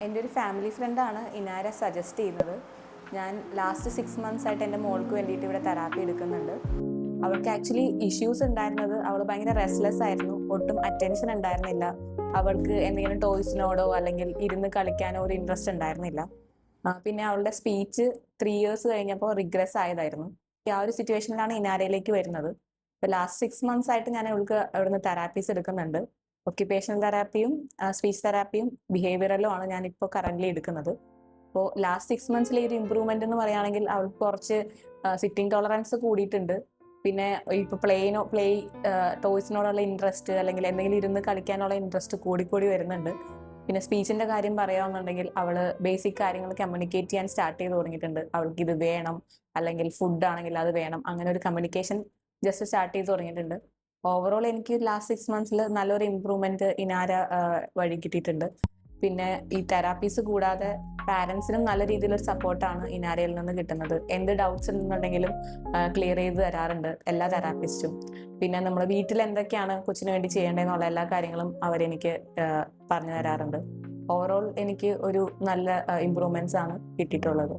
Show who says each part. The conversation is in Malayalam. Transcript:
Speaker 1: എൻ്റെ ഒരു ഫാമിലി ഫ്രണ്ടാണ് ഇനാര സജസ്റ്റ് ചെയ്യുന്നത്. ഞാൻ ലാസ്റ്റ് 6 months ആയിട്ട് എൻ്റെ മോൾക്ക് വേണ്ടിയിട്ട് ഇവിടെ തെറാപ്പി എടുക്കുന്നുണ്ട്. അവൾക്ക് ആക്ച്വലി ഇഷ്യൂസ് ഉണ്ടായിരുന്നത്, അവൾ ഭയങ്കര റെസ്റ്റ്ലെസ് ആയിരുന്നു, ഒട്ടും അറ്റൻഷൻ ഉണ്ടായിരുന്നില്ല. അവൾക്ക് എന്തെങ്കിലും ടോയ്സിനോടോ അല്ലെങ്കിൽ ഇരുന്ന് കളിക്കാനോ ഒരു ഇൻട്രസ്റ്റ് ഉണ്ടായിരുന്നില്ല. പിന്നെ അവളുടെ സ്പീച്ച് 3 years കഴിഞ്ഞപ്പോൾ റിഗ്രസ് ആയതായിരുന്നു. ആ ഒരു സിറ്റുവേഷനിലാണ് ഇനാരയിലേക്ക് വരുന്നത്. ഇപ്പോൾ ലാസ്റ്റ് 6 months ആയിട്ട് ഞാൻ അവൾക്ക് അവിടുന്ന് തെറാപ്പീസ് എടുക്കുന്നുണ്ട്. ഒക്യുപേഷണൽ തെറാപ്പിയും സ്പീച്ച് തെറാപ്പിയും ബിഹേവിയറലും ആണ് ഞാൻ ഇപ്പോൾ കറന്റ് എടുക്കുന്നത്. അപ്പോൾ ലാസ്റ്റ് 6 months ഒരു ഇമ്പ്രൂവ്മെന്റ് എന്ന് പറയുകയാണെങ്കിൽ അവൾക്ക് കുറച്ച് സിറ്റിംഗ് ടോളറൻസ് കൂടിയിട്ടുണ്ട്. പിന്നെ ഇപ്പൊ പ്ലേ ടോയ്സിനോടുള്ള ഇൻട്രസ്റ്റ് അല്ലെങ്കിൽ എന്തെങ്കിലും ഇരുന്ന് കളിക്കാനുള്ള ഇൻട്രസ്റ്റ് കൂടിക്കൂടി വരുന്നുണ്ട്. പിന്നെ സ്പീച്ചിന്റെ കാര്യം പറയുകയാണെന്നുണ്ടെങ്കിൽ അവള് ബേസിക് കാര്യങ്ങൾ കമ്മ്യൂണിക്കേറ്റ് ചെയ്യാൻ സ്റ്റാർട്ട് ചെയ്ത് തുടങ്ങിയിട്ടുണ്ട്. അവൾക്ക് ഇത് വേണം, അല്ലെങ്കിൽ ഫുഡ് ആണെങ്കിൽ അത് വേണം, അങ്ങനെ ഒരു കമ്മ്യൂണിക്കേഷൻ ജസ്റ്റ് സ്റ്റാർട്ട് ചെയ്ത് തുടങ്ങിയിട്ടുണ്ട്. ഓവറോൾ എനിക്ക് ലാസ്റ്റ് 6 months നല്ലൊരു ഇമ്പ്രൂവ്മെന്റ് ഇനാര വഴി കിട്ടിയിട്ടുണ്ട്. പിന്നെ ഈ തെറാപ്പീസ് കൂടാതെ പാരന്റ്സിനും നല്ല രീതിയിലൊരു സപ്പോർട്ടാണ് ഇനാരയിൽ നിന്ന് കിട്ടുന്നത്. എന്ത് ഡൗട്ട്സ് ഉണ്ടെന്നുണ്ടെങ്കിലും ക്ലിയർ ചെയ്ത് തരാറുണ്ട് എല്ലാ തെറാപ്പിസ്റ്റും. പിന്നെ നമ്മൾ വീട്ടിൽ എന്തൊക്കെയാണ് കൊച്ചിന് വേണ്ടി ചെയ്യേണ്ടതെന്നുള്ള എല്ലാ കാര്യങ്ങളും അവരെനിക്ക് പറഞ്ഞു തരാറുണ്ട്. ഓവറോൾ എനിക്ക് ഒരു നല്ല ഇമ്പ്രൂവ്മെന്റ്സ് ആണ് കിട്ടിയിട്ടുള്ളത്.